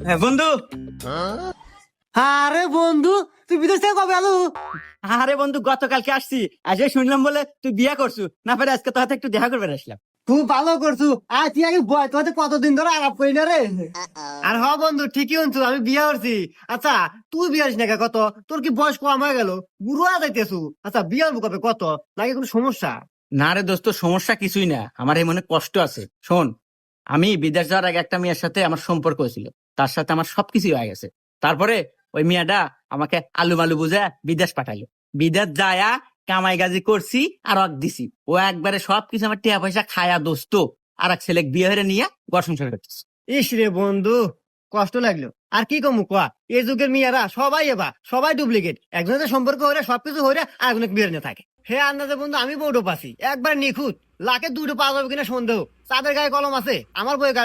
হ্যাঁ বন্ধু। আরে বন্ধু, তুই বিদেশ থেকে কবে আলু? আরে বন্ধু, গতকালকে আসছি। আজকে শুনলাম বলে তুই বিয়ে করছু, না পারে আজকে তোর হাতে একটু দেখা করবে আসলাম। খুব ভালো করছু। আর তুই আগে বয়, তোর হাতে কতদিন ধরে আলাপ করি না রে। আর হ বন্ধু, ঠিকই শুনছু, আমি বিয়ে করছি। আচ্ছা, তুই বিয়ে হস না কে? কত তোর কি বয়স কম হয়ে গেল? বুড়ো হয়ে যাইতেছু। আচ্ছা, বিয়ে হবো কবে? কত নাকি কোনো সমস্যা? না রে দোস্ত, সমস্যা কিছুই না, আমার এই মনে কষ্ট আছে। শোন, আমি বিদেশ যাওয়ার আগে একটা মেয়ের সাথে আমার সম্পর্ক হয়েছিল, তার সাথে আমার সবকিছু হয়ে গেছে। তারপরে ওই মেয়েটা আমাকে আলু মালু বুঝে বিদেশ পাঠাইলো। বিদেশ যায়া কামাই গাজি করছি আর অক দিছি। ও একবারে সবকিছু আমার টিয়া পয়সা খায়া দোস্ত আর এক ছেলে বিয়ে হয়ে নিয়ে ঘর সংসার করতেছে। ইস রে বন্ধু, কষ্ট লাগলো। আর কি কমু কয়া, এই যুগের মেয়েরা সবাই সবাই ডুপ্লিকেট। একজনের সম্পর্ক হলে সবকিছু হলে আর একজনের বিয়ে নিয়ে থাকে। হে আন্দাজে বন্ধু, আমি বউটো পাচ্ছি একবার নিখুঁত। লাখে দুটো পাওয়া যাবে কিনা সন্দেহ। চাঁদের গায়ে কলম আছে, আমার বইয়ে